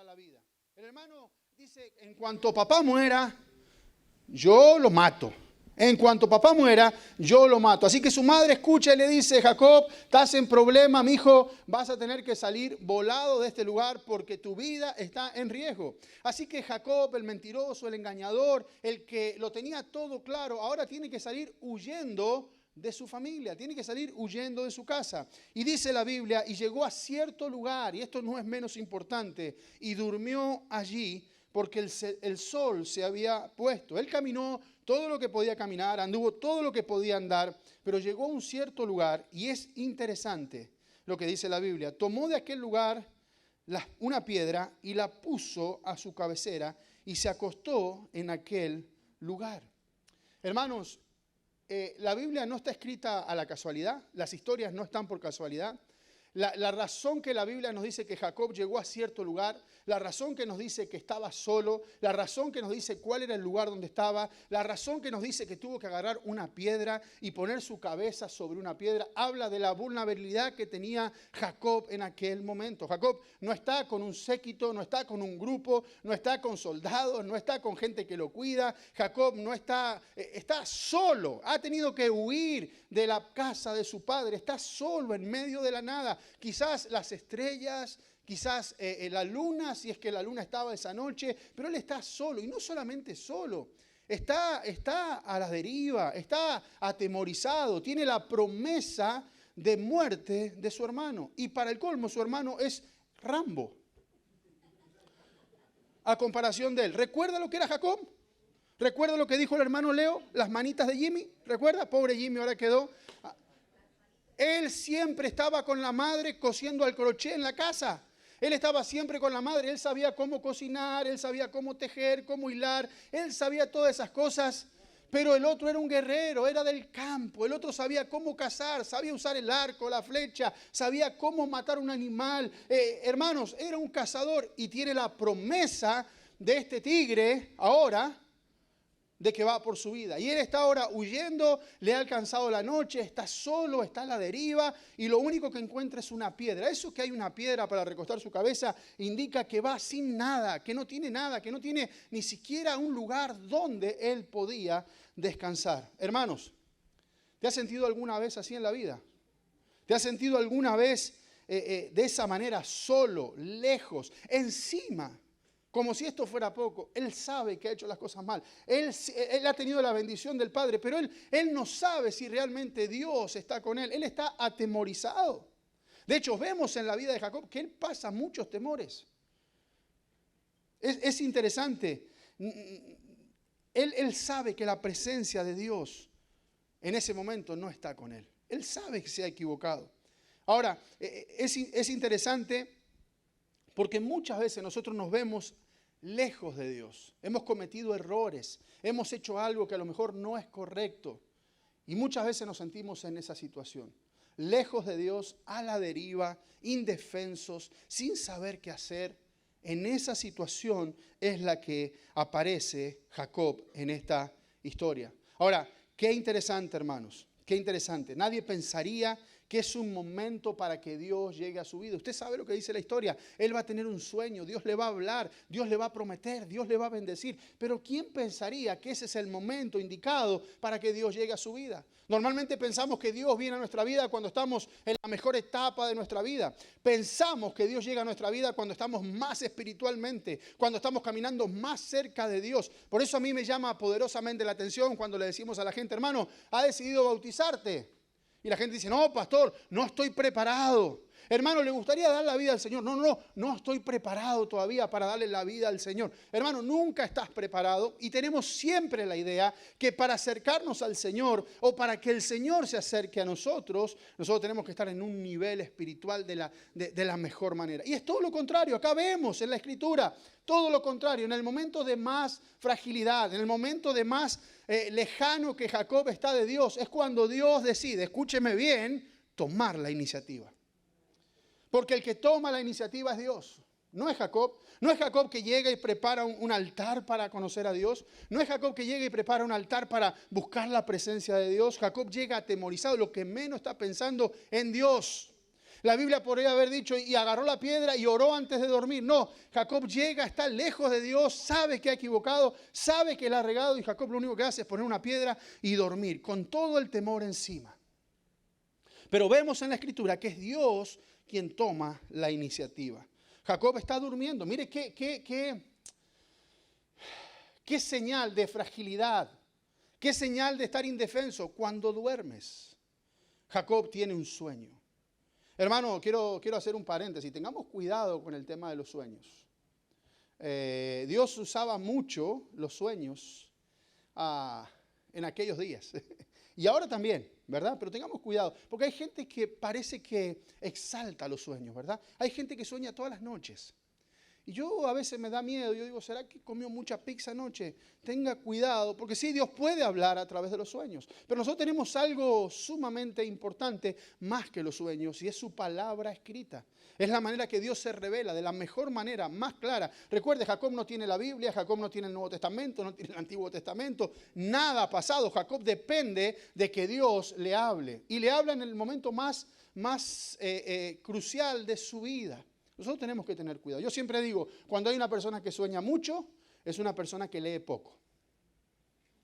la vida. El hermano dice, en cuanto papá muera, yo lo mato. En cuanto papá muera, yo lo mato. Así que su madre escucha y le dice, Jacob, estás en problema, mi hijo, vas a tener que salir volado de este lugar porque tu vida está en riesgo. Así que Jacob, el mentiroso, el engañador, el que lo tenía todo claro, ahora tiene que salir huyendo de su familia, tiene que salir huyendo de su casa. Y dice la Biblia, y llegó a cierto lugar, y esto no es menos importante, y durmió allí porque el sol se había puesto. Él caminó todo lo que podía caminar, anduvo todo lo que podía andar, pero llegó a un cierto lugar, y es interesante lo que dice la Biblia. Tomó de aquel lugar una piedra y la puso a su cabecera y se acostó en aquel lugar. Hermanos, la Biblia no está escrita a la casualidad, las historias no están por casualidad. La razón que la Biblia nos dice que Jacob llegó a cierto lugar, la razón que nos dice que estaba solo, la razón que nos dice cuál era el lugar donde estaba, la razón que nos dice que tuvo que agarrar una piedra y poner su cabeza sobre una piedra, habla de la vulnerabilidad que tenía Jacob en aquel momento. Jacob no está con un séquito, no está con un grupo, no está con soldados, no está con gente que lo cuida. Jacob no está solo, ha tenido que huir de la casa de su padre, está solo en medio de la nada. Quizás las estrellas, quizás la luna, si es que la luna estaba esa noche, pero él está solo, y no solamente solo, está a la deriva, está atemorizado, tiene la promesa de muerte de su hermano, y para el colmo su hermano es Rambo, a comparación de él. ¿Recuerda lo que era Jacob? ¿Recuerda lo que dijo el hermano Leo? Las manitas de Jimmy, ¿recuerda? Pobre Jimmy, ahora quedó. Él siempre estaba con la madre cosiendo al crochet en la casa. Él estaba siempre con la madre. Él sabía cómo cocinar, él sabía cómo tejer, cómo hilar. Él sabía todas esas cosas. Pero el otro era un guerrero, era del campo. El otro sabía cómo cazar, sabía usar el arco, la flecha, sabía cómo matar un animal. Hermanos, era un cazador y tiene la promesa de este tigre ahora de que va por su vida. Y él está ahora huyendo, le ha alcanzado la noche, está solo, está a la deriva y lo único que encuentra es una piedra. Eso que hay una piedra para recostar su cabeza indica que va sin nada, que no tiene nada, que no tiene ni siquiera un lugar donde él podía descansar. Hermanos, ¿te has sentido alguna vez así en la vida? ¿Te has sentido alguna vez de esa manera solo, lejos, encima? Como si esto fuera poco, él sabe que ha hecho las cosas mal. Él ha tenido la bendición del Padre, pero él no sabe si realmente Dios está con él. Él está atemorizado. De hecho, vemos en la vida de Jacob que él pasa muchos temores. Es interesante. Él sabe que la presencia de Dios en ese momento no está con él. Él sabe que se ha equivocado. Ahora, es interesante porque muchas veces nosotros nos vemos lejos de Dios. Hemos cometido errores, hemos hecho algo que a lo mejor no es correcto. Y muchas veces nos sentimos en esa situación. Lejos de Dios, a la deriva, indefensos, sin saber qué hacer. En esa situación es la que aparece Jacob en esta historia. Ahora, qué interesante, hermanos, qué interesante. Nadie pensaría que es un momento para que Dios llegue a su vida. Usted sabe lo que dice la historia. Él va a tener un sueño, Dios le va a hablar, Dios le va a prometer, Dios le va a bendecir. Pero ¿quién pensaría que ese es el momento indicado para que Dios llegue a su vida? Normalmente pensamos que Dios viene a nuestra vida cuando estamos en la mejor etapa de nuestra vida. Pensamos que Dios llega a nuestra vida cuando estamos más espiritualmente, cuando estamos caminando más cerca de Dios. Por eso a mí me llama poderosamente la atención cuando le decimos a la gente, hermano, ¿ha decidido bautizarte? Y la gente dice, no, pastor, no estoy preparado. Hermano, ¿le gustaría dar la vida al Señor? No estoy preparado todavía para darle la vida al Señor. Hermano, nunca estás preparado y tenemos siempre la idea que para acercarnos al Señor o para que el Señor se acerque a nosotros tenemos que estar en un nivel espiritual de la mejor manera. Y es todo lo contrario, acá vemos en la Escritura, todo lo contrario, en el momento de más fragilidad, en el momento de más lejano que Jacob está de Dios, es cuando Dios decide, escúcheme bien, tomar la iniciativa. Porque el que toma la iniciativa es Dios, no es Jacob. No es Jacob que llega y prepara un altar para conocer a Dios. No es Jacob que llega y prepara un altar para buscar la presencia de Dios. Jacob llega atemorizado, lo que menos está pensando en Dios. La Biblia podría haber dicho y agarró la piedra y oró antes de dormir. No, Jacob llega, está lejos de Dios, sabe que ha equivocado, sabe que la ha regado y Jacob lo único que hace es poner una piedra y dormir con todo el temor encima. Pero vemos en la Escritura que es Dios quien toma la iniciativa. Jacob está durmiendo. Mire qué señal de fragilidad, qué señal de estar indefenso cuando duermes. Jacob tiene un sueño. Hermano, quiero hacer un paréntesis. Tengamos cuidado con el tema de los sueños. Dios usaba mucho los sueños en aquellos días. Y ahora también, ¿verdad? Pero tengamos cuidado, porque hay gente que parece que exalta los sueños, ¿verdad? Hay gente que sueña todas las noches. Y yo a veces me da miedo, yo digo, ¿será que comió mucha pizza anoche? Tenga cuidado, porque sí, Dios puede hablar a través de los sueños. Pero nosotros tenemos algo sumamente importante más que los sueños, y es su palabra escrita. Es la manera que Dios se revela, de la mejor manera, más clara. Recuerde, Jacob no tiene la Biblia, Jacob no tiene el Nuevo Testamento, no tiene el Antiguo Testamento. Nada ha pasado. Jacob depende de que Dios le hable. Y le habla en el momento más crucial de su vida. Nosotros tenemos que tener cuidado. Yo siempre digo, cuando hay una persona que sueña mucho, es una persona que lee poco.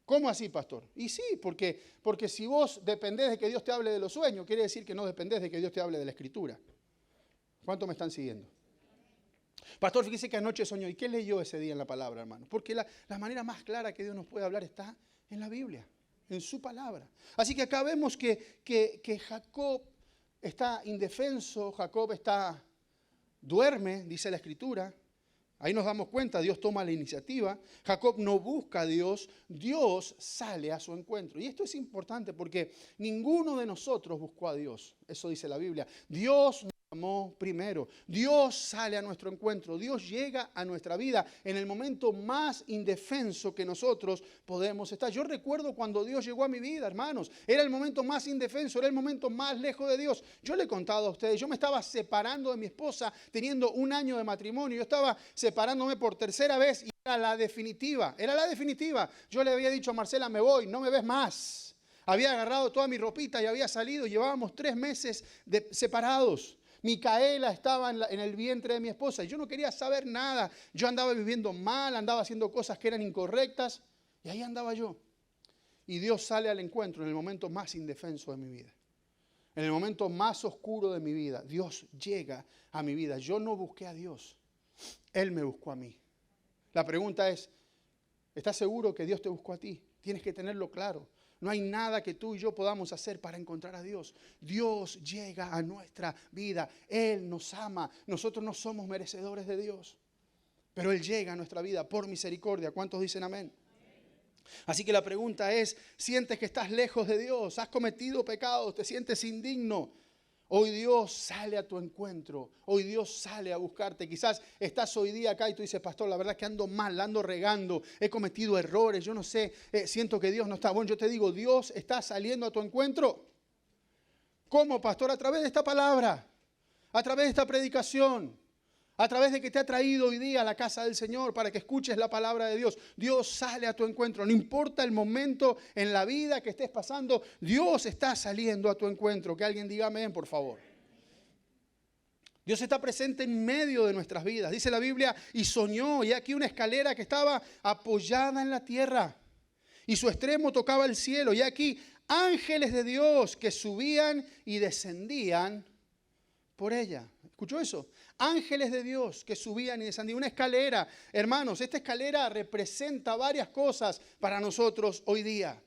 ¿Cómo así, pastor? Y sí, porque si vos dependés de que Dios te hable de los sueños, quiere decir que no dependés de que Dios te hable de la Escritura. ¿Cuántos me están siguiendo? Pastor, fíjese que anoche soñó. ¿Y qué leyó ese día en la palabra, hermano? Porque la manera más clara que Dios nos puede hablar está en la Biblia, en su palabra. Así que acá vemos que Jacob está indefenso, Jacob duerme, dice la Escritura. Ahí nos damos cuenta, Dios toma la iniciativa. Jacob no busca a Dios, Dios sale a su encuentro. Y esto es importante porque ninguno de nosotros buscó a Dios. Eso dice la Biblia. Dios nos amó primero. Dios sale a nuestro encuentro. Dios llega a nuestra vida en el momento más indefenso que nosotros podemos estar. Yo recuerdo cuando Dios llegó a mi vida, hermanos. Era el momento más indefenso, era el momento más lejos de Dios. Yo le he contado a ustedes, yo me estaba separando de mi esposa teniendo 1 año de matrimonio. Yo estaba separándome por tercera vez y era la definitiva. Era la definitiva. Yo le había dicho a Marcela, me voy, no me ves más. Había agarrado toda mi ropita y había salido. Llevábamos 3 meses separados. Micaela estaba en el vientre de mi esposa y yo no quería saber nada. Yo andaba viviendo mal, andaba haciendo cosas que eran incorrectas y ahí andaba yo. Y Dios sale al encuentro en el momento más indefenso de mi vida. En el momento más oscuro de mi vida, Dios llega a mi vida. Yo no busqué a Dios, Él me buscó a mí. La pregunta es, ¿estás seguro que Dios te buscó a ti? Tienes que tenerlo claro. No hay nada que tú y yo podamos hacer para encontrar a Dios. Dios llega a nuestra vida. Él nos ama. Nosotros no somos merecedores de Dios. Pero Él llega a nuestra vida por misericordia. ¿Cuántos dicen amén? Así que la pregunta es, ¿sientes que estás lejos de Dios? ¿Has cometido pecados? ¿Te sientes indigno? Hoy Dios sale a tu encuentro, hoy Dios sale a buscarte. Quizás estás hoy día acá y tú dices, pastor, la verdad es que ando mal, ando regando, he cometido errores, yo no sé, siento que Dios no está bueno. Yo te digo, Dios está saliendo a tu encuentro. ¿Cómo, pastor? A través de esta palabra, a través de esta predicación, a través de que te ha traído hoy día a la casa del Señor para que escuches la palabra de Dios. Dios sale a tu encuentro. No importa el momento en la vida que estés pasando, Dios está saliendo a tu encuentro. Que alguien diga amén, por favor. Dios está presente en medio de nuestras vidas. Dice la Biblia, y soñó, y aquí una escalera que estaba apoyada en la tierra, y su extremo tocaba el cielo, y aquí ángeles de Dios que subían y descendían por ella. ¿Escuchó eso? Ángeles de Dios que subían y descendían. Una escalera. Hermanos, esta escalera representa varias cosas para nosotros hoy día.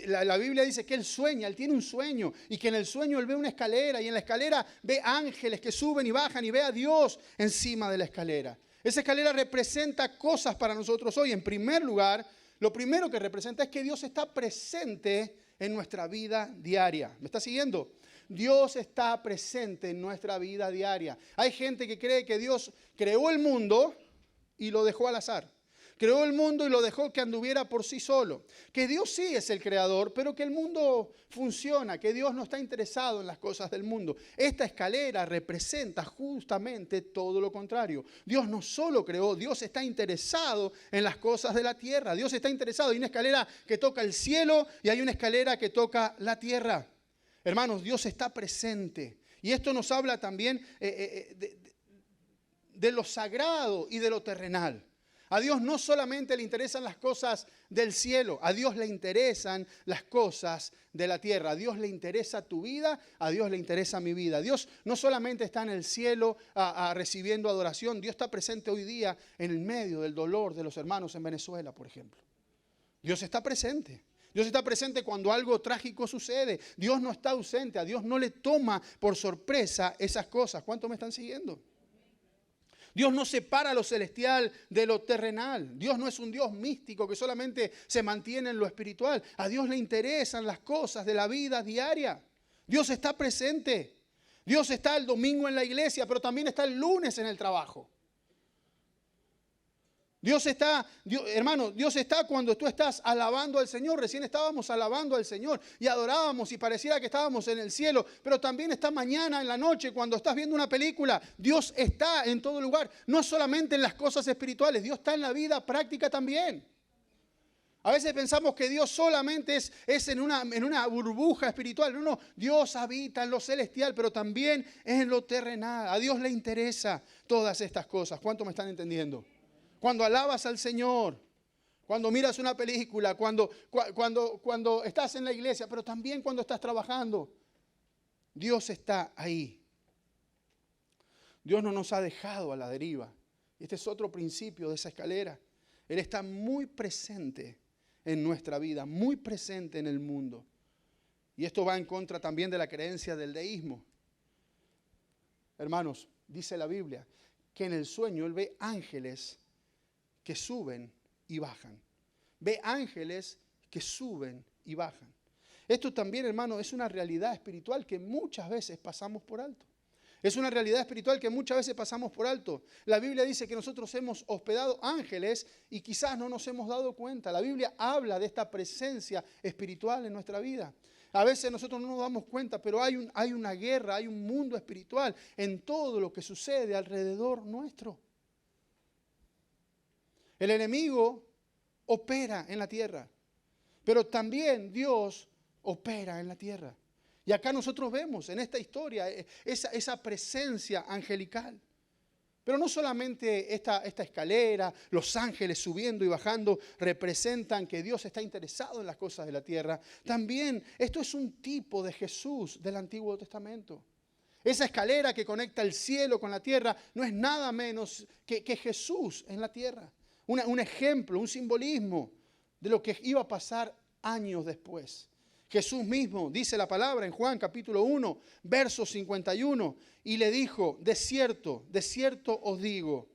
La Biblia dice que él sueña, él tiene un sueño y que en el sueño él ve una escalera y en la escalera ve ángeles que suben y bajan y ve a Dios encima de la escalera. Esa escalera representa cosas para nosotros hoy. En primer lugar, lo primero que representa es que Dios está presente en nuestra vida diaria. ¿Me está siguiendo? Dios está presente en nuestra vida diaria. Hay gente que cree que Dios creó el mundo y lo dejó al azar. Creó el mundo y lo dejó que anduviera por sí solo. Que Dios sí es el creador, pero que el mundo funciona, que Dios no está interesado en las cosas del mundo. Esta escalera representa justamente todo lo contrario. Dios no solo creó, Dios está interesado en las cosas de la tierra. Dios está interesado. Hay una escalera que toca el cielo y hay una escalera que toca la tierra. Hermanos, Dios está presente Y esto nos habla también de lo sagrado y de lo terrenal. A Dios no solamente le interesan las cosas del cielo, a Dios le interesan las cosas de la tierra. A Dios le interesa tu vida, a Dios le interesa mi vida. Dios no solamente está en el cielo recibiendo adoración, Dios está presente hoy día en el medio del dolor de los hermanos en Venezuela, por ejemplo. Dios está presente. Dios está presente cuando algo trágico sucede. Dios no está ausente, a Dios no le toma por sorpresa esas cosas. ¿Cuántos me están siguiendo? Dios no separa lo celestial de lo terrenal. Dios no es un Dios místico que solamente se mantiene en lo espiritual. A Dios le interesan las cosas de la vida diaria. Dios está presente. Dios está el domingo en la iglesia, pero también está el lunes en el trabajo. Hermano, Dios está cuando tú estás alabando al Señor. Recién estábamos alabando al Señor y adorábamos y pareciera que estábamos en el cielo. Pero también está mañana en la noche cuando estás viendo una película. Dios está en todo lugar, no solamente en las cosas espirituales. Dios está en la vida práctica también. A veces pensamos que Dios solamente es en una burbuja espiritual. No, Dios habita en lo celestial, pero también en lo terrenal. A Dios le interesa todas estas cosas. ¿Cuánto me están entendiendo? Cuando alabas al Señor, cuando miras una película, cuando estás en la iglesia, pero también cuando estás trabajando, Dios está ahí. Dios no nos ha dejado a la deriva. Este es otro principio de esa escalera. Él está muy presente en nuestra vida, muy presente en el mundo. Y esto va en contra también de la creencia del deísmo. Hermanos, dice la Biblia que en el sueño Él ve ángeles que suben y bajan. Ve ángeles que suben y bajan. Esto también, hermano, es una realidad espiritual que muchas veces pasamos por alto. Es una realidad espiritual que muchas veces pasamos por alto. La Biblia dice que nosotros hemos hospedado ángeles y quizás no nos hemos dado cuenta. La Biblia habla de esta presencia espiritual en nuestra vida. A veces nosotros no nos damos cuenta, pero hay una guerra, hay un mundo espiritual en todo lo que sucede alrededor nuestro. El enemigo opera en la tierra, pero también Dios opera en la tierra. Y acá nosotros vemos en esta historia esa presencia angelical. Pero no solamente esta escalera, los ángeles subiendo y bajando representan que Dios está interesado en las cosas de la tierra. También esto es un tipo de Jesús del Antiguo Testamento. Esa escalera que conecta el cielo con la tierra no es nada menos que Jesús en la tierra. Un ejemplo, un simbolismo de lo que iba a pasar años después. Jesús mismo dice la palabra en Juan capítulo 1, verso 51, y le dijo, de cierto os digo,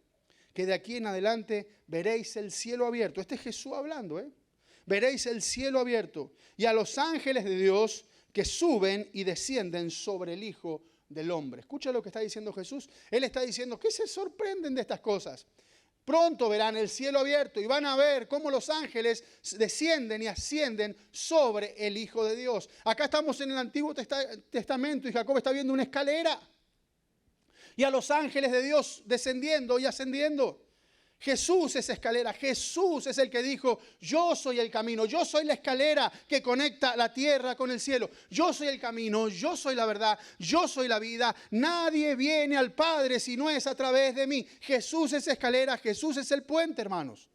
que de aquí en adelante veréis el cielo abierto. Este es Jesús hablando, Veréis el cielo abierto y a los ángeles de Dios que suben y descienden sobre el Hijo del Hombre. Escucha lo que está diciendo Jesús. Él está diciendo, ¿qué se sorprenden de estas cosas? Pronto verán el cielo abierto y van a ver cómo los ángeles descienden y ascienden sobre el Hijo de Dios. Acá estamos en el Antiguo Testamento y Jacob está viendo una escalera. Y a los ángeles de Dios descendiendo y ascendiendo. Jesús es escalera, Jesús es el que dijo, yo soy el camino, yo soy la escalera que conecta la tierra con el cielo. Yo soy el camino, yo soy la verdad, yo soy la vida. Nadie viene al Padre si no es a través de mí. Jesús es escalera, Jesús es el puente, hermanos.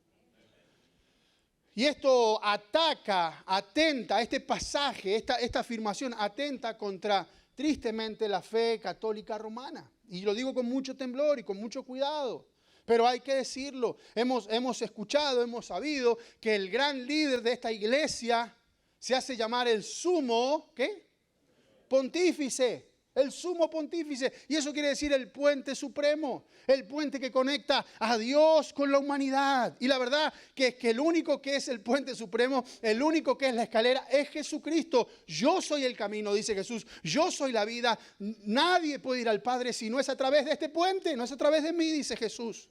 Y esto atenta, este pasaje, esta afirmación atenta contra, tristemente, la fe católica romana. Y lo digo con mucho temblor y con mucho cuidado. Pero hay que decirlo, hemos escuchado, hemos sabido que el gran líder de esta iglesia se hace llamar el sumo, ¿qué? Pontífice, el sumo pontífice. Y eso quiere decir el puente supremo, el puente que conecta a Dios con la humanidad. Y la verdad que el único que es el puente supremo, el único que es la escalera es Jesucristo. Yo soy el camino, dice Jesús, yo soy la vida. Nadie puede ir al Padre si no es a través de este puente, no es a través de mí, dice Jesús.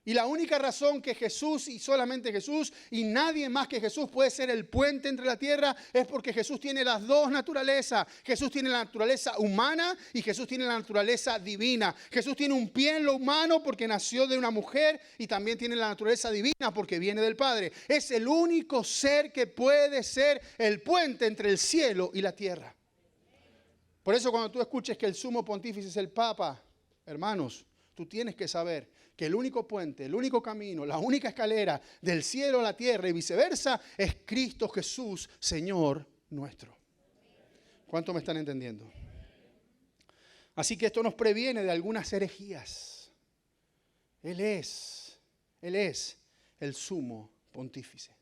Y la única razón que Jesús y solamente Jesús y nadie más que Jesús puede ser el puente entre la tierra es porque Jesús tiene las dos naturalezas. Jesús tiene la naturaleza humana y Jesús tiene la naturaleza divina. Jesús tiene un pie en lo humano porque nació de una mujer y también tiene la naturaleza divina porque viene del Padre. Es el único ser que puede ser el puente entre el cielo y la tierra. Por eso cuando tú escuches que el sumo pontífice es el Papa, hermanos, tú tienes que saber que el único puente, el único camino, la única escalera del cielo a la tierra y viceversa es Cristo Jesús, Señor nuestro. ¿Cuánto me están entendiendo? Así que esto nos previene de algunas herejías. Él es el sumo pontífice.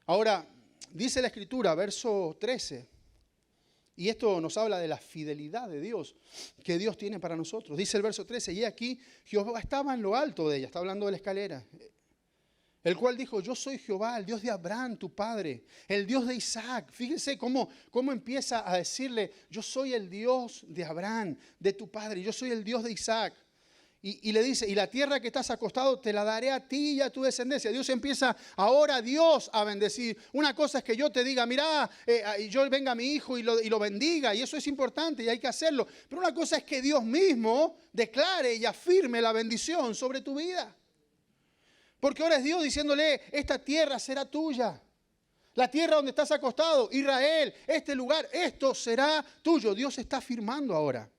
Ahora, dice la Escritura, verso 13, y esto nos habla de la fidelidad de Dios, que Dios tiene para nosotros. Dice el verso 13, y aquí Jehová estaba en lo alto de ella, está hablando de la escalera, el cual dijo, yo soy Jehová, el Dios de Abraham, tu padre, el Dios de Isaac. Fíjense cómo empieza a decirle, yo soy el Dios de Abraham, de tu padre, yo soy el Dios de Isaac. Y le dice, y la tierra que estás acostado te la daré a ti y a tu descendencia. Dios empieza ahora Dios a bendecir. Una cosa es que yo te diga, mira, yo venga a mi hijo y lo bendiga, y eso es importante y hay que hacerlo. Pero una cosa es que Dios mismo declare y afirme la bendición sobre tu vida. Porque ahora es Dios diciéndole, esta tierra será tuya. La tierra donde estás acostado, Israel, este lugar, esto será tuyo. Dios está afirmando ahora.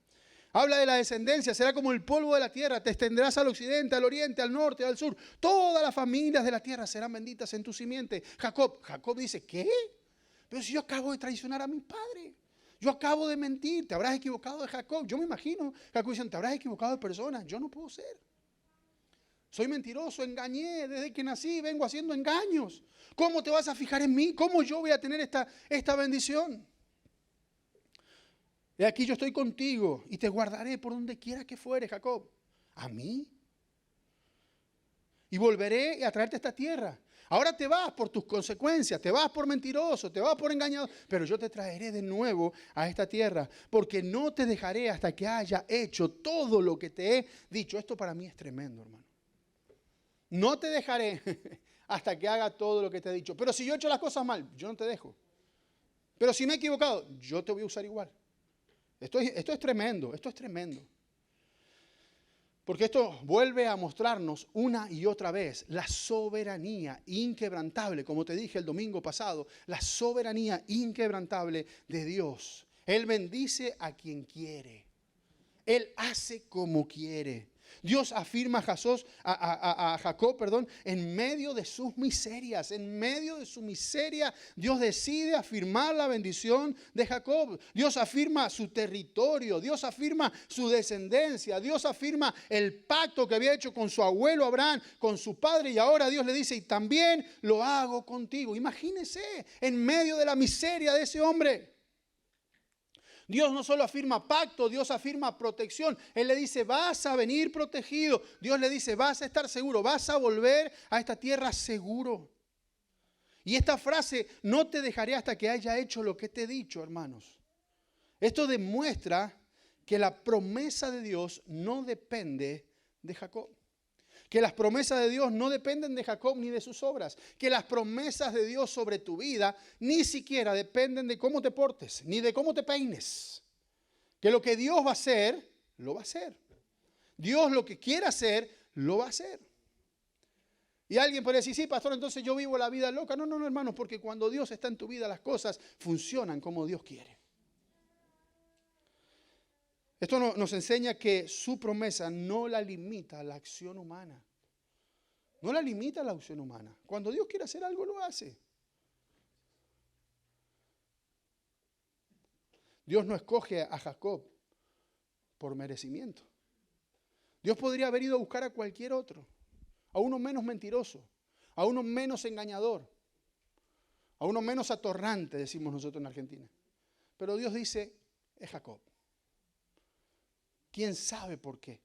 Habla de la descendencia, será como el polvo de la tierra, te extenderás al occidente, al oriente, al norte, al sur. Todas las familias de la tierra serán benditas en tu simiente. Jacob dice, ¿qué? Pero si yo acabo de traicionar a mi padre, yo acabo de mentir, te habrás equivocado de Jacob. Yo me imagino, Jacob dice, te habrás equivocado de personas, yo no puedo ser. Soy mentiroso, engañé, desde que nací vengo haciendo engaños. ¿Cómo te vas a fijar en mí? ¿Cómo yo voy a tener esta bendición? He aquí yo estoy contigo y te guardaré por donde quiera que fueres, Jacob. ¿A mí? Y volveré a traerte a esta tierra. Ahora te vas por tus consecuencias, te vas por mentiroso, te vas por engañador, pero yo te traeré de nuevo a esta tierra, porque no te dejaré hasta que haya hecho todo lo que te he dicho. Esto para mí es tremendo, hermano. No te dejaré hasta que haga todo lo que te he dicho. Pero si yo he hecho las cosas mal, yo no te dejo. Pero si me he equivocado, yo te voy a usar igual. Esto es tremendo, esto es tremendo. Porque esto vuelve a mostrarnos una y otra vez la soberanía inquebrantable, como te dije el domingo pasado, la soberanía inquebrantable de Dios. Él bendice a quien quiere. Él hace como quiere. Dios afirma a Jacob, en medio de sus miserias. En medio de su miseria, Dios decide afirmar la bendición de Jacob. Dios afirma su territorio. Dios afirma su descendencia. Dios afirma el pacto que había hecho con su abuelo Abraham, con su padre. Y ahora Dios le dice, y también lo hago contigo. Imagínese, en medio de la miseria de ese hombre. Dios no solo afirma pacto, Dios afirma protección. Él le dice, vas a venir protegido. Dios le dice, vas a estar seguro, vas a volver a esta tierra seguro. Y esta frase, no te dejaré hasta que haya hecho lo que te he dicho, hermanos. Esto demuestra que la promesa de Dios no depende de Jacob. Que las promesas de Dios no dependen de Jacob ni de sus obras. Que las promesas de Dios sobre tu vida ni siquiera dependen de cómo te portes, ni de cómo te peines. Que lo que Dios va a hacer, lo va a hacer. Dios lo que quiera hacer, lo va a hacer. Y alguien puede decir, sí, pastor, entonces yo vivo la vida loca. No, hermanos, porque cuando Dios está en tu vida, las cosas funcionan como Dios quiere. Esto nos enseña que su promesa no la limita a la acción humana. No la limita a la acción humana. Cuando Dios quiere hacer algo, lo hace. Dios no escoge a Jacob por merecimiento. Dios podría haber ido a buscar a cualquier otro, a uno menos mentiroso, a uno menos engañador, a uno menos atorrante, decimos nosotros en Argentina. Pero Dios dice, es Jacob. ¿Quién sabe por qué?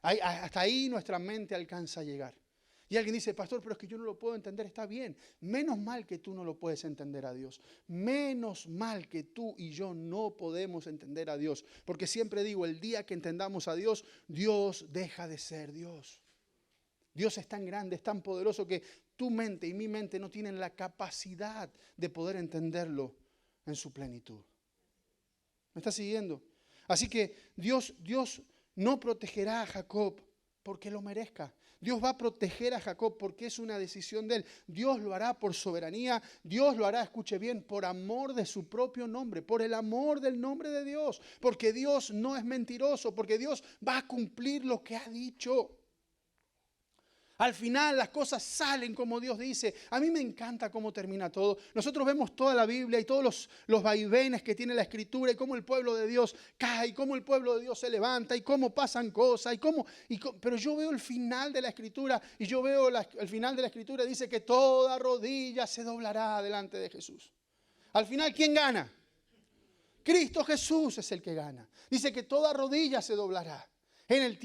Hasta ahí nuestra mente alcanza a llegar. Y alguien dice, pastor, pero es que yo no lo puedo entender. Está bien. Menos mal que tú no lo puedes entender a Dios. Menos mal que tú y yo no podemos entender a Dios. Porque siempre digo, el día que entendamos a Dios, Dios deja de ser Dios. Dios es tan grande, es tan poderoso que tu mente y mi mente no tienen la capacidad de poder entenderlo en su plenitud. ¿Me estás siguiendo? Así que Dios no protegerá a Jacob porque lo merezca. Dios va a proteger a Jacob porque es una decisión de él. Dios lo hará por soberanía. Dios lo hará, escuche bien, por amor de su propio nombre, por el amor del nombre de Dios. Porque Dios no es mentiroso, porque Dios va a cumplir lo que ha dicho. Al final las cosas salen como Dios dice. A mí me encanta cómo termina todo. Nosotros vemos toda la Biblia y todos los vaivenes que tiene la Escritura y cómo el pueblo de Dios cae, y cómo el pueblo de Dios se levanta y cómo pasan cosas. Pero yo veo el final de la Escritura y yo veo el final de la Escritura dice que toda rodilla se doblará delante de Jesús. Al final, ¿quién gana? Cristo Jesús es el que gana. Dice que toda rodilla se doblará. En el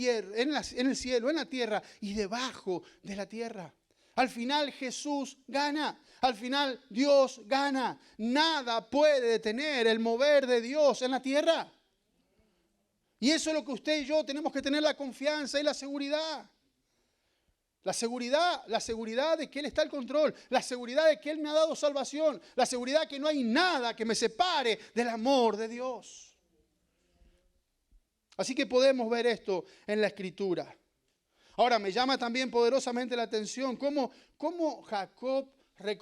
cielo, en la tierra y debajo de la tierra. Al final Jesús gana. Al final Dios gana. Nada puede detener el mover de Dios en la tierra. Y eso es lo que usted y yo tenemos que tener, la confianza y la seguridad. La seguridad de que Él está al control. La seguridad de que Él me ha dado salvación. La seguridad de que no hay nada que me separe del amor de Dios. Así que podemos ver esto en la Escritura. Ahora, me llama también poderosamente la atención cómo Jacob,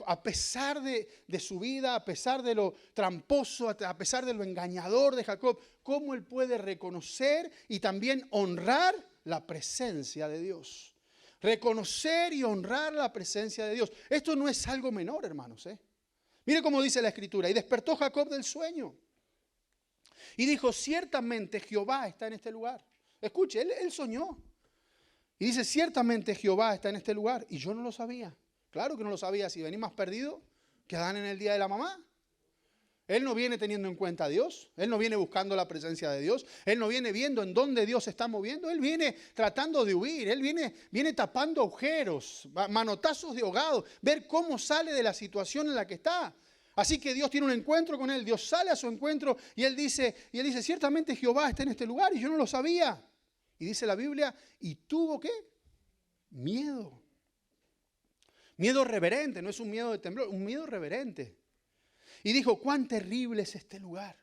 a pesar de su vida, a pesar de lo tramposo, a pesar de lo engañador de Jacob, cómo él puede reconocer y también honrar la presencia de Dios. Reconocer y honrar la presencia de Dios. Esto no es algo menor, hermanos. Mire cómo dice la Escritura. Y despertó Jacob del sueño. Y dijo, ciertamente Jehová está en este lugar. Escuche, él soñó. Y dice, ciertamente Jehová está en este lugar. Y yo no lo sabía. Claro que no lo sabía. Si venís más perdido que Adán en el día de la mamá. Él no viene teniendo en cuenta a Dios. Él no viene buscando la presencia de Dios. Él no viene viendo en dónde Dios se está moviendo. Él viene tratando de huir. Él viene tapando agujeros, manotazos de ahogado. Ver cómo sale de la situación en la que está. Así que Dios tiene un encuentro con él, Dios sale a su encuentro y él dice, ciertamente Jehová está en este lugar y yo no lo sabía. Y dice la Biblia, ¿y tuvo qué? Miedo. Miedo reverente, no es un miedo de temblor, un miedo reverente. Y dijo, cuán terrible es este lugar.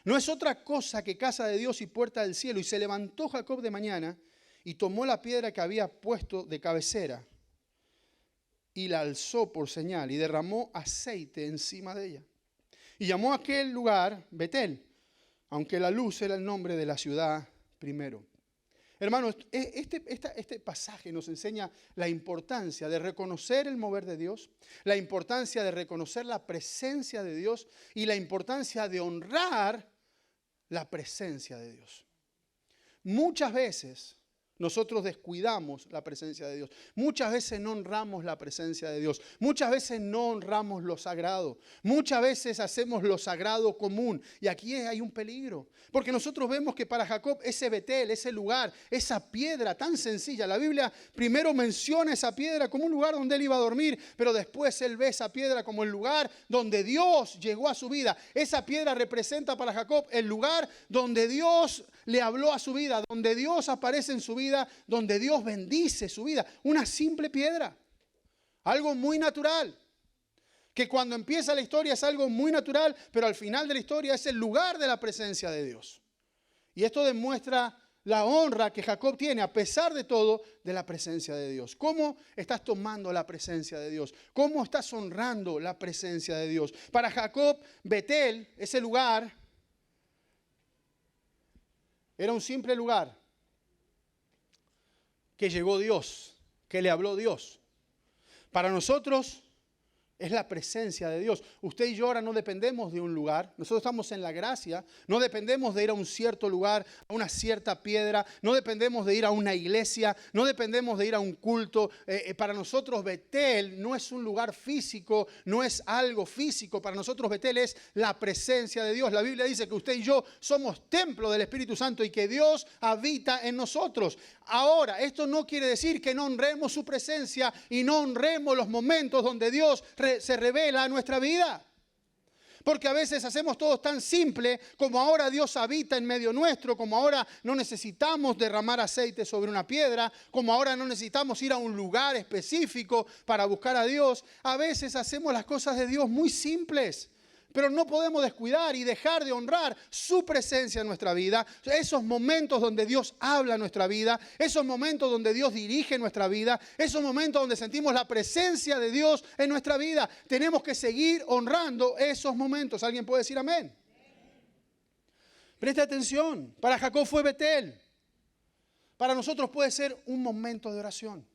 No es otra cosa que casa de Dios y puerta del cielo. Y se levantó Jacob de mañana y tomó la piedra que había puesto de cabecera y la alzó por señal y derramó aceite encima de ella. Y llamó a aquel lugar Betel, aunque la luz era el nombre de la ciudad primero. Hermanos, este pasaje nos enseña la importancia de reconocer el mover de Dios, la importancia de reconocer la presencia de Dios y la importancia de honrar la presencia de Dios. Muchas veces nosotros descuidamos la presencia de Dios. Muchas veces no honramos la presencia de Dios. Muchas veces no honramos lo sagrado. Muchas veces hacemos lo sagrado común. Y aquí hay un peligro. Porque nosotros vemos que para Jacob ese Betel, ese lugar, esa piedra tan sencilla. La Biblia primero menciona esa piedra como un lugar donde él iba a dormir. Pero después él ve esa piedra como el lugar donde Dios llegó a su vida. Esa piedra representa para Jacob el lugar donde Dios le habló a su vida. Donde Dios aparece en su vida. Donde Dios bendice su vida. Una simple piedra. Algo muy natural. Que cuando empieza la historia es algo muy natural, pero al final de la historia es el lugar de la presencia de Dios. Y esto demuestra la honra que Jacob tiene, a pesar de todo, de la presencia de Dios. ¿Cómo estás tomando la presencia de Dios? ¿Cómo estás honrando la presencia de Dios? Para Jacob, Betel, ese lugar, era un simple lugar. Que llegó Dios, que le habló Dios. Para nosotros es la presencia de Dios. Usted y yo ahora no dependemos de un lugar. Nosotros estamos en la gracia. No dependemos de ir a un cierto lugar, a una cierta piedra. No dependemos de ir a una iglesia. No dependemos de ir a un culto. Para nosotros Betel no es un lugar físico, no es algo físico. Para nosotros Betel es la presencia de Dios. La Biblia dice que usted y yo somos templo del Espíritu Santo y que Dios habita en nosotros. Ahora, esto no quiere decir que no honremos su presencia y no honremos los momentos donde Dios se revela a nuestra vida. Porque a veces hacemos todo tan simple, como ahora Dios habita en medio nuestro, como ahora no necesitamos derramar aceite sobre una piedra, como ahora no necesitamos ir a un lugar específico para buscar a Dios. A veces hacemos las cosas de Dios muy simples. Pero no podemos descuidar y dejar de honrar su presencia en nuestra vida. Esos momentos donde Dios habla en nuestra vida, esos momentos donde Dios dirige nuestra vida, esos momentos donde sentimos la presencia de Dios en nuestra vida. Tenemos que seguir honrando esos momentos. ¿Alguien puede decir amén? Preste atención. Para Jacob fue Betel. Para nosotros puede ser un momento de oración.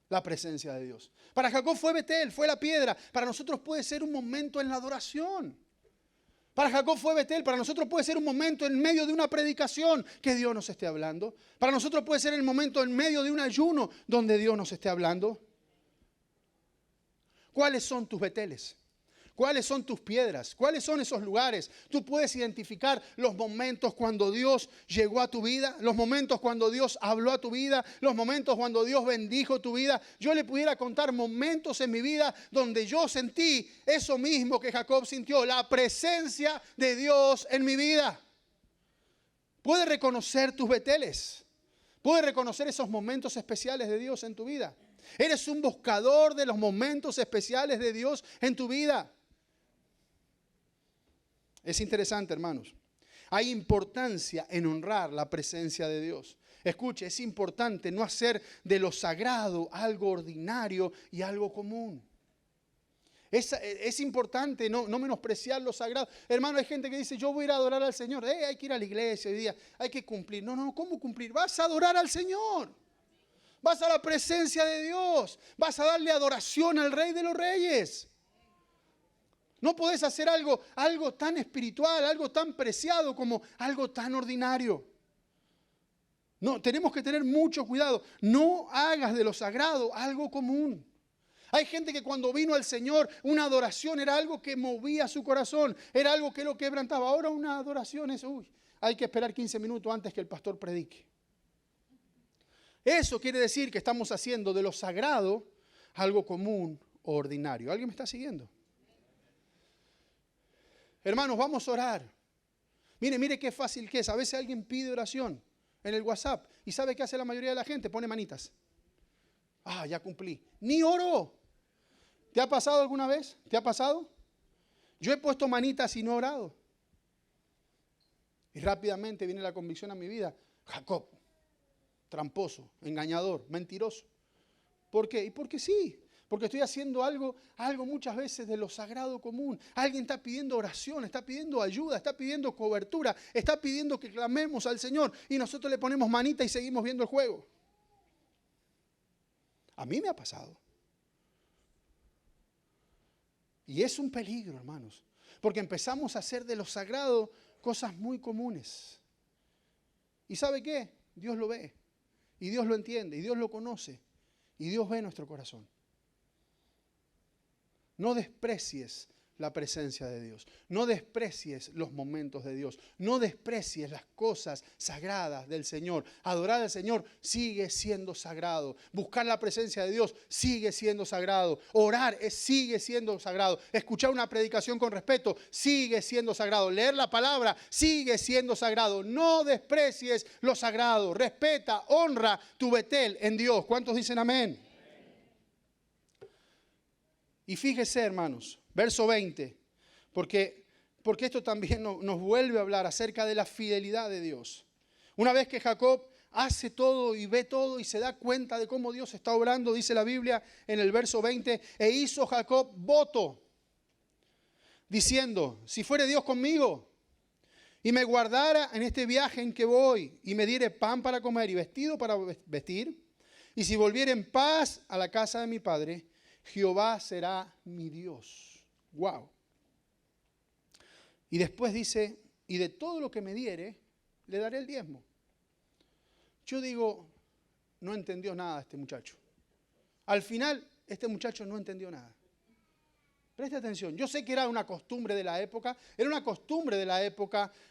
La presencia de Dios. Para Jacob fue Betel, fue la piedra. Para nosotros puede ser un momento en la adoración. Para Jacob fue Betel, para nosotros puede ser un momento en medio de una predicación que Dios nos esté hablando. Para nosotros puede ser el momento en medio de un ayuno donde Dios nos esté hablando. ¿Cuáles son tus Beteles? ¿Cuáles son tus piedras? ¿Cuáles son esos lugares? Tú puedes identificar los momentos cuando Dios llegó a tu vida, los momentos cuando Dios habló a tu vida, los momentos cuando Dios bendijo tu vida. Yo le pudiera contar momentos en mi vida donde yo sentí eso mismo que Jacob sintió, la presencia de Dios en mi vida. Puedes reconocer tus Beteles. Puedes reconocer esos momentos especiales de Dios en tu vida. Eres un buscador de los momentos especiales de Dios en tu vida. Es interesante, hermanos. Hay importancia en honrar la presencia de Dios. Escuche, es importante no hacer de lo sagrado algo ordinario y algo común. Es importante no menospreciar lo sagrado. Hermano, hay gente que dice, yo voy a ir a adorar al Señor. Hay que ir a la iglesia hoy día, hay que cumplir. No, ¿cómo cumplir? Vas a adorar al Señor. Vas a la presencia de Dios. Vas a darle adoración al Rey de los Reyes. No podés hacer algo tan espiritual, algo tan preciado como algo tan ordinario. No, tenemos que tener mucho cuidado. No hagas de lo sagrado algo común. Hay gente que cuando vino al Señor, una adoración era algo que movía su corazón, era algo que lo quebrantaba. Ahora una adoración es, hay que esperar 15 minutos antes que el pastor predique. Eso quiere decir que estamos haciendo de lo sagrado algo común o ordinario. ¿Alguien me está siguiendo? Hermanos, vamos a orar. Mire qué fácil que es. A veces alguien pide oración en el WhatsApp y ¿sabe qué hace la mayoría de la gente? Pone manitas. Ya cumplí. Ni oró. ¿Te ha pasado alguna vez? ¿Te ha pasado? Yo he puesto manitas y no he orado. Y rápidamente viene la convicción a mi vida. Jacob, tramposo, engañador, mentiroso. ¿Por qué? Y porque sí. Porque estoy haciendo algo muchas veces de lo sagrado común. Alguien está pidiendo oración, está pidiendo ayuda, está pidiendo cobertura, está pidiendo que clamemos al Señor y nosotros le ponemos manita y seguimos viendo el juego. A mí me ha pasado. Y es un peligro, hermanos, porque empezamos a hacer de lo sagrado cosas muy comunes. ¿Y sabe qué? Dios lo ve, y Dios lo entiende, y Dios lo conoce, y Dios ve nuestro corazón. No desprecies la presencia de Dios. No desprecies los momentos de Dios. No desprecies las cosas sagradas del Señor. Adorar al Señor sigue siendo sagrado. Buscar la presencia de Dios sigue siendo sagrado. Orar sigue siendo sagrado. Escuchar una predicación con respeto sigue siendo sagrado. Leer la palabra sigue siendo sagrado. No desprecies lo sagrado. Respeta, honra tu Betel en Dios. ¿Cuántos dicen amén? Y fíjese, hermanos, verso 20, porque esto también nos vuelve a hablar acerca de la fidelidad de Dios. Una vez que Jacob hace todo y ve todo y se da cuenta de cómo Dios está obrando, dice la Biblia en el verso 20, e hizo Jacob voto, diciendo, si fuere Dios conmigo y me guardara en este viaje en que voy y me diere pan para comer y vestido para vestir, y si volviera en paz a la casa de mi padre, Jehová será mi Dios. Wow. Y después dice, y de todo lo que me diere, le daré el diezmo. Yo digo, no entendió nada este muchacho. Al final, este muchacho no entendió nada. Preste atención, yo sé que era una costumbre de la época,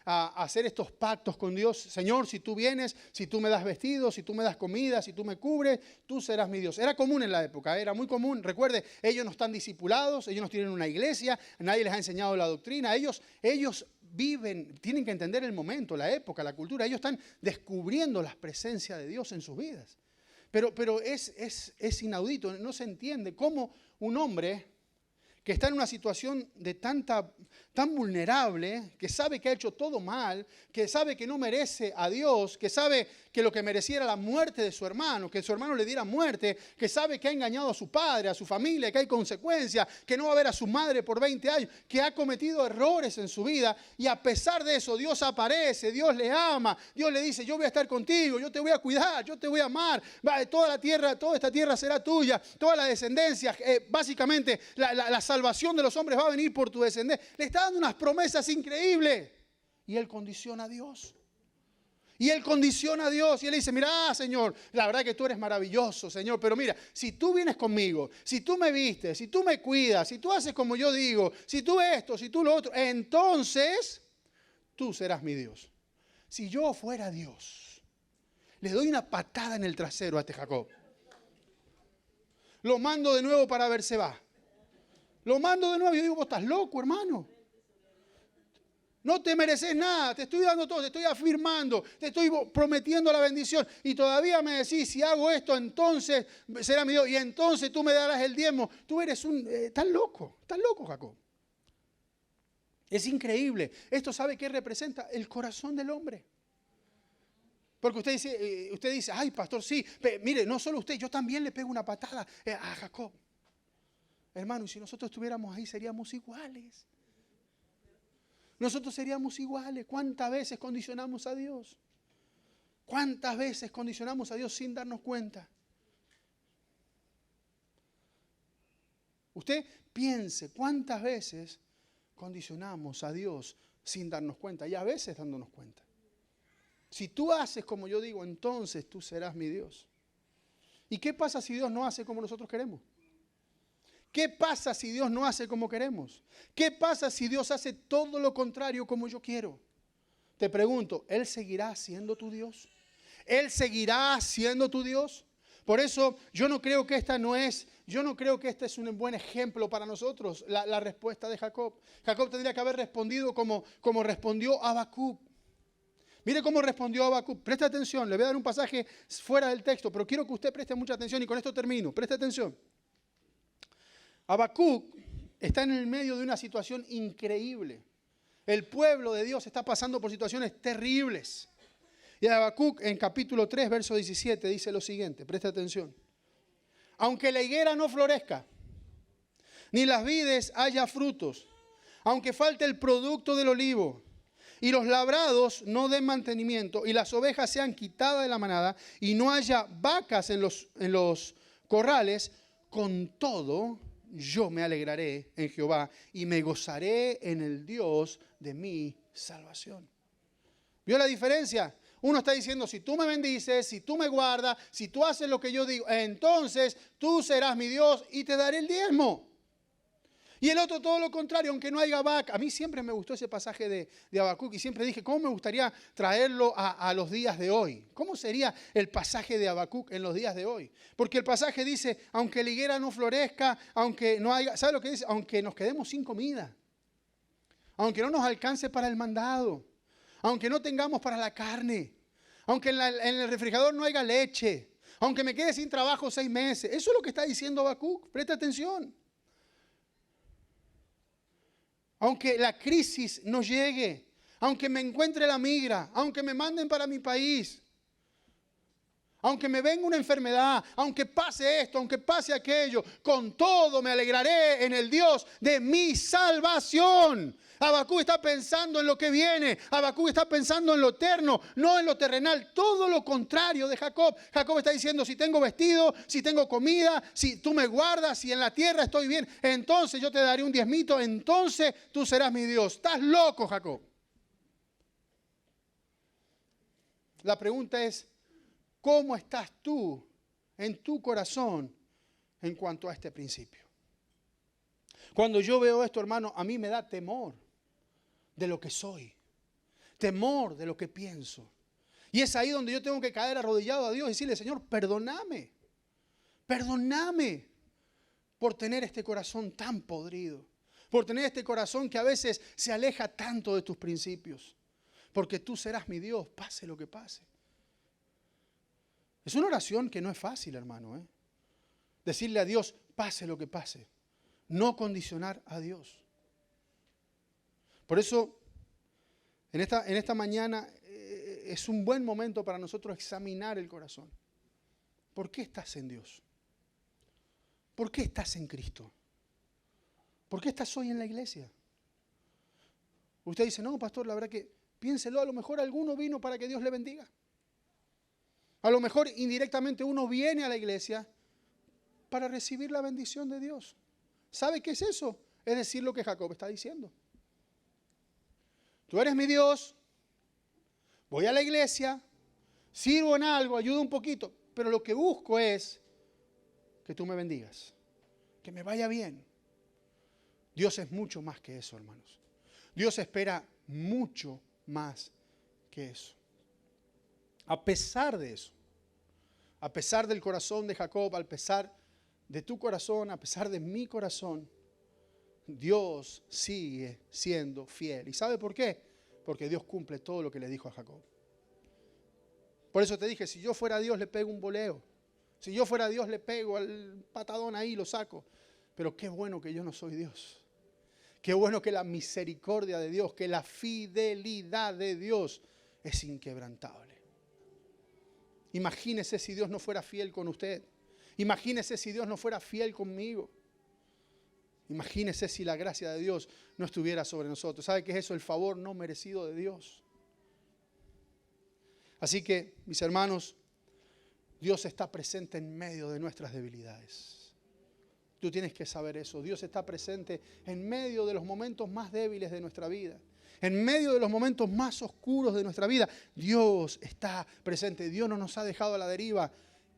a hacer estos pactos con Dios. Señor, si tú vienes, si tú me das vestidos, si tú me das comida, si tú me cubres, tú serás mi Dios. Era común en la época, era muy común. Recuerde, ellos no están discipulados, ellos no tienen una iglesia, nadie les ha enseñado la doctrina. Ellos viven, tienen que entender el momento, la época, la cultura. Ellos están descubriendo la presencia de Dios en sus vidas. Pero es inaudito, no se entiende cómo un hombre que está en una situación de tan vulnerable, que sabe que ha hecho todo mal, que sabe que no merece a Dios, que sabe que lo que merecía era la muerte de su hermano, que su hermano le diera muerte, que sabe que ha engañado a su padre, a su familia, que hay consecuencias, que no va a ver a su madre por 20 años, que ha cometido errores en su vida, y a pesar de eso Dios aparece, Dios le ama, Dios le dice: yo voy a estar contigo, yo te voy a cuidar, yo te voy a amar, toda esta tierra será tuya, toda la descendencia, básicamente la salvación de los hombres va a venir por tu descendencia. Le está dando unas promesas increíbles, y él condiciona a Dios. Y él condiciona a Dios y él dice: mira, Señor, la verdad que tú eres maravilloso, Señor, pero mira, si tú vienes conmigo, si tú me vistes, si tú me cuidas, si tú haces como yo digo, si tú esto, si tú lo otro, entonces tú serás mi Dios. Si yo fuera Dios, le doy una patada en el trasero a este Jacob. Lo mando de nuevo para Berseba. Lo mando de nuevo. Yo digo: vos estás loco, hermano. No te mereces nada, te estoy dando todo, te estoy afirmando, te estoy prometiendo la bendición. Y todavía me decís: si hago esto, entonces será mi Dios. Y entonces tú me darás el diezmo. Tú eres estás loco, Jacob. Es increíble. Esto, ¿sabe qué representa? El corazón del hombre. Porque usted dice: ay, pastor, sí, mire, no solo usted, yo también le pego una patada a Jacob. Hermano, y si nosotros estuviéramos ahí, seríamos iguales. Nosotros seríamos iguales. ¿Cuántas veces condicionamos a Dios? ¿Cuántas veces condicionamos a Dios sin darnos cuenta? Usted piense cuántas veces condicionamos a Dios sin darnos cuenta, y a veces dándonos cuenta. Si tú haces como yo digo, entonces tú serás mi Dios. ¿Y qué pasa si Dios no hace como nosotros queremos? ¿Qué pasa si Dios no hace como queremos? ¿Qué pasa si Dios hace todo lo contrario como yo quiero? Te pregunto, ¿Él seguirá siendo tu Dios? ¿Él seguirá siendo tu Dios? Por eso yo no creo que este es un buen ejemplo para nosotros, la respuesta de Jacob. Jacob tendría que haber respondido como respondió Habacuc. Mire cómo respondió Habacuc. Presta atención, le voy a dar un pasaje fuera del texto, pero quiero que usted preste mucha atención y con esto termino. Preste atención. Habacuc está en el medio de una situación increíble. El pueblo de Dios está pasando por situaciones terribles. Y Habacuc en capítulo 3, verso 17 dice lo siguiente, presta atención. Aunque la higuera no florezca, ni las vides haya frutos, aunque falte el producto del olivo, y los labrados no den mantenimiento, y las ovejas sean quitadas de la manada, y no haya vacas en los corrales, con todo yo me alegraré en Jehová y me gozaré en el Dios de mi salvación. ¿Vio la diferencia? Uno está diciendo: si tú me bendices, si tú me guardas, si tú haces lo que yo digo, entonces tú serás mi Dios y te daré el diezmo. Y el otro todo lo contrario, aunque no haya vaca. A mí siempre me gustó ese pasaje de Habacuc y siempre dije: ¿cómo me gustaría traerlo a los días de hoy? ¿Cómo sería el pasaje de Habacuc en los días de hoy? Porque el pasaje dice: aunque la higuera no florezca, aunque no haya, ¿sabe lo que dice? Aunque nos quedemos sin comida, aunque no nos alcance para el mandado, aunque no tengamos para la carne, aunque en el refrigerador no haya leche, aunque me quede sin trabajo 6 meses. Eso es lo que está diciendo Habacuc. Presta atención. Aunque la crisis no llegue, aunque me encuentre la migra, aunque me manden para mi país, aunque me venga una enfermedad, aunque pase esto, aunque pase aquello, con todo me alegraré en el Dios de mi salvación. Habacuc está pensando en lo que viene. Habacuc está pensando en lo eterno, no en lo terrenal. Todo lo contrario de Jacob. Jacob está diciendo: si tengo vestido, si tengo comida, si tú me guardas, si en la tierra estoy bien, entonces yo te daré un diezmito, entonces tú serás mi Dios. Estás loco, Jacob. La pregunta es: ¿cómo estás tú en tu corazón en cuanto a este principio? Cuando yo veo esto, hermano, a mí me da temor de lo que soy, temor de lo que pienso. Y es ahí donde yo tengo que caer arrodillado a Dios y decirle: Señor, perdóname por tener este corazón tan podrido, por tener este corazón que a veces se aleja tanto de tus principios, porque tú serás mi Dios, pase lo que pase. Es una oración que no es fácil, hermano, Decirle a Dios: pase lo que pase. No condicionar a Dios. Por eso, en esta mañana es un buen momento para nosotros examinar el corazón. ¿Por qué estás en Dios? ¿Por qué estás en Cristo? ¿Por qué estás hoy en la iglesia? Usted dice, no, pastor, la verdad que piénselo, a lo mejor alguno vino para que Dios le bendiga. A lo mejor indirectamente uno viene a la iglesia para recibir la bendición de Dios. ¿Sabe qué es eso? Es decir lo que Jacob está diciendo. Tú eres mi Dios, voy a la iglesia, sirvo en algo, ayudo un poquito, pero lo que busco es que tú me bendigas, que me vaya bien. Dios es mucho más que eso, hermanos. Dios espera mucho más que eso. A pesar de eso, a pesar del corazón de Jacob, a pesar de tu corazón, a pesar de mi corazón, Dios sigue siendo fiel. ¿Y sabe por qué? Porque Dios cumple todo lo que le dijo a Jacob. Por eso te dije, si yo fuera Dios le pego un voleo. Si yo fuera Dios le pego al patadón ahí, lo saco. Pero qué bueno que yo no soy Dios. Qué bueno que la misericordia de Dios, que la fidelidad de Dios es inquebrantable. Imagínese si Dios no fuera fiel con usted. Imagínese si Dios no fuera fiel conmigo. Imagínese si la gracia de Dios no estuviera sobre nosotros. ¿Sabe qué es eso? El favor no merecido de Dios. Así que, mis hermanos, Dios está presente en medio de nuestras debilidades. Tú tienes que saber eso. Dios está presente en medio de los momentos más débiles de nuestra vida. En medio de los momentos más oscuros de nuestra vida. Dios está presente. Dios no nos ha dejado a la deriva.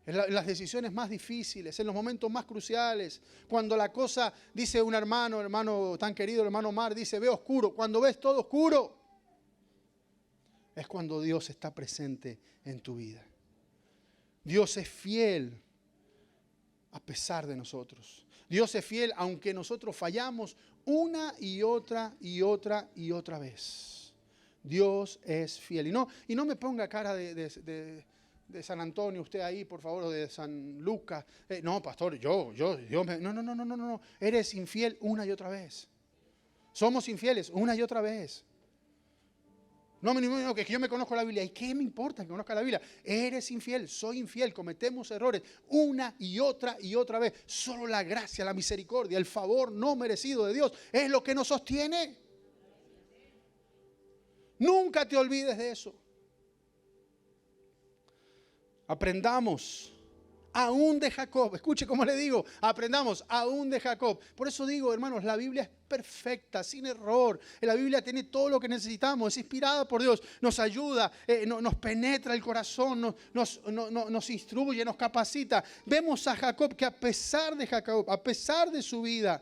En las decisiones más difíciles, en los momentos más cruciales, cuando la cosa, dice un hermano tan querido, el hermano Omar, dice, ve oscuro. Cuando ves todo oscuro, es cuando Dios está presente en tu vida. Dios es fiel a pesar de nosotros. Dios es fiel aunque nosotros fallamos una y otra vez. Dios es fiel. Y no me ponga cara de San Antonio, usted ahí, por favor, o de San Lucas. No, pastor, no. Eres infiel una y otra vez. Somos infieles una y otra vez. No, que yo me conozco la Biblia. ¿Y qué me importa que conozca la Biblia? Eres infiel, soy infiel, cometemos errores una y otra vez. Solo la gracia, la misericordia, el favor no merecido de Dios es lo que nos sostiene. Nunca te olvides de eso. Aprendamos aún de Jacob. Escuche cómo le digo, aprendamos aún de Jacob. Por eso digo, hermanos, la Biblia es perfecta, sin error. La Biblia tiene todo lo que necesitamos, es inspirada por Dios, nos ayuda, nos penetra el corazón, nos instruye, nos capacita. Vemos a Jacob que a pesar de Jacob, a pesar de su vida,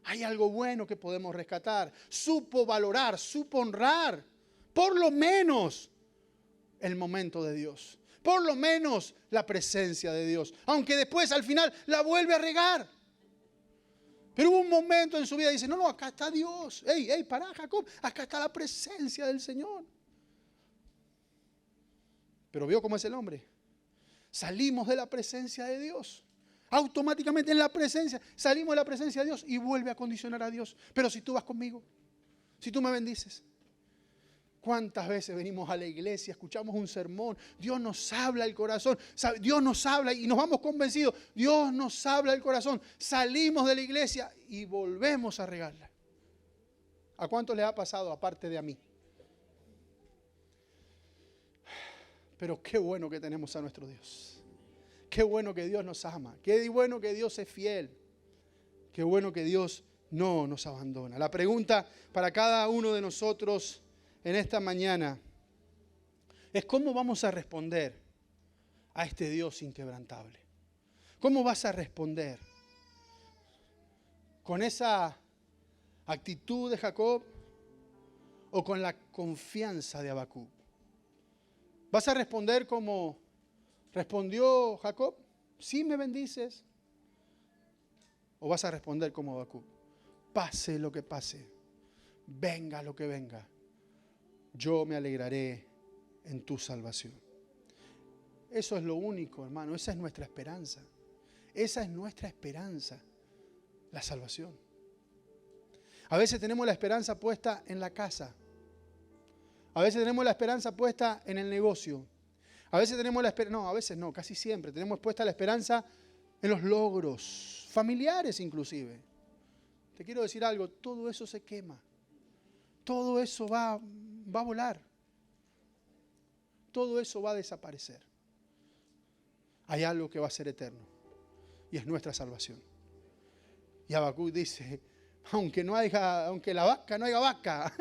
hay algo bueno que podemos rescatar. Supo valorar, supo honrar, por lo menos, el momento de Dios. Por lo menos la presencia de Dios. Aunque después al final la vuelve a regar. Pero hubo un momento en su vida y dice, no, acá está Dios. Ey, pará, Jacob, acá está la presencia del Señor. Pero vio cómo es el hombre. Salimos de la presencia de Dios. Automáticamente en la presencia, salimos de la presencia de Dios y vuelve a condicionar a Dios. Pero si tú vas conmigo, si tú me bendices. ¿Cuántas veces venimos a la iglesia, escuchamos un sermón, Dios nos habla el corazón, Dios nos habla y nos vamos convencidos, Dios nos habla el corazón, salimos de la iglesia y volvemos a regarla? ¿A cuántos les ha pasado aparte de a mí? Pero qué bueno que tenemos a nuestro Dios, qué bueno que Dios nos ama, qué bueno que Dios es fiel, qué bueno que Dios no nos abandona. La pregunta para cada uno de nosotros en esta mañana es cómo vamos a responder a este Dios inquebrantable. ¿Cómo vas a responder? ¿Con esa actitud de Jacob o con la confianza de Habacuc? ¿Vas a responder como respondió Jacob? ¿Sí me bendices? ¿O vas a responder como Habacuc? Pase lo que pase, venga lo que venga, yo me alegraré en tu salvación. Eso es lo único, hermano. Esa es nuestra esperanza. Esa es nuestra esperanza, la salvación. A veces tenemos la esperanza puesta en la casa. A veces tenemos la esperanza puesta en el negocio. A veces tenemos la esperanza, no, a veces no, casi siempre tenemos puesta la esperanza en los logros, familiares inclusive. Te quiero decir algo, todo eso se quema. Todo eso va a volar. Todo eso va a desaparecer. Hay algo que va a ser eterno y es nuestra salvación. Y Habacuc dice, aunque la vaca no haya vaca,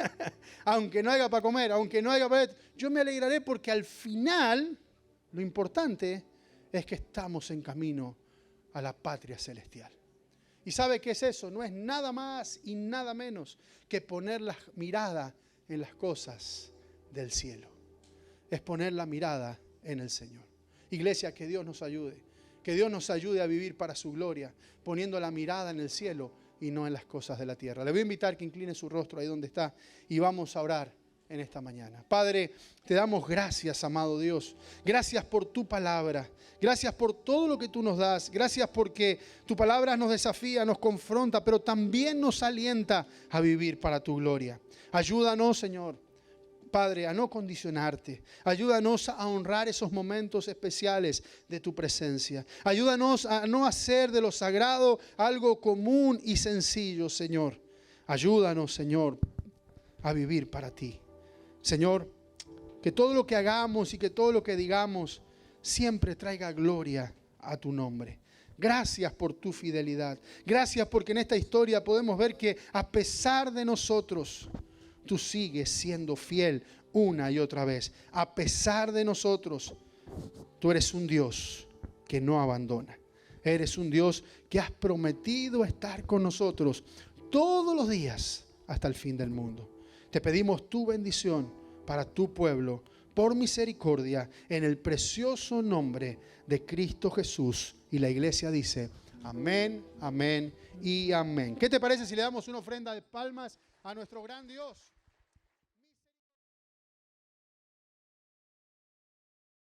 aunque no haya para comer, aunque no haya para... Yo me alegraré porque al final lo importante es que estamos en camino a la patria celestial. ¿Y sabe qué es eso? No es nada más y nada menos que poner la mirada en las cosas del cielo. Es poner la mirada en el Señor. Iglesia, que Dios nos ayude. Que Dios nos ayude a vivir para su gloria, poniendo la mirada en el cielo y no en las cosas de la tierra. Le voy a invitar que incline su rostro ahí donde está y vamos a orar en esta mañana. Padre, te damos gracias, amado Dios. Gracias por tu palabra. Gracias por todo lo que tú nos das. Gracias porque tu palabra nos desafía, nos confronta, pero también nos alienta a vivir para tu gloria. Ayúdanos, Señor, Padre, a no condicionarte. Ayúdanos a honrar esos momentos especiales de tu presencia. Ayúdanos a no hacer de lo sagrado algo común y sencillo, Señor. Ayúdanos, Señor, a vivir para ti. Señor, que todo lo que hagamos y que todo lo que digamos siempre traiga gloria a tu nombre. Gracias por tu fidelidad. Gracias porque en esta historia podemos ver que a pesar de nosotros, tú sigues siendo fiel una y otra vez. A pesar de nosotros, tú eres un Dios que no abandona. Eres un Dios que has prometido estar con nosotros todos los días hasta el fin del mundo. Te pedimos tu bendición para tu pueblo, por misericordia, en el precioso nombre de Cristo Jesús. Y la iglesia dice, amén, amén y amén. ¿Qué te parece si le damos una ofrenda de palmas a nuestro gran Dios?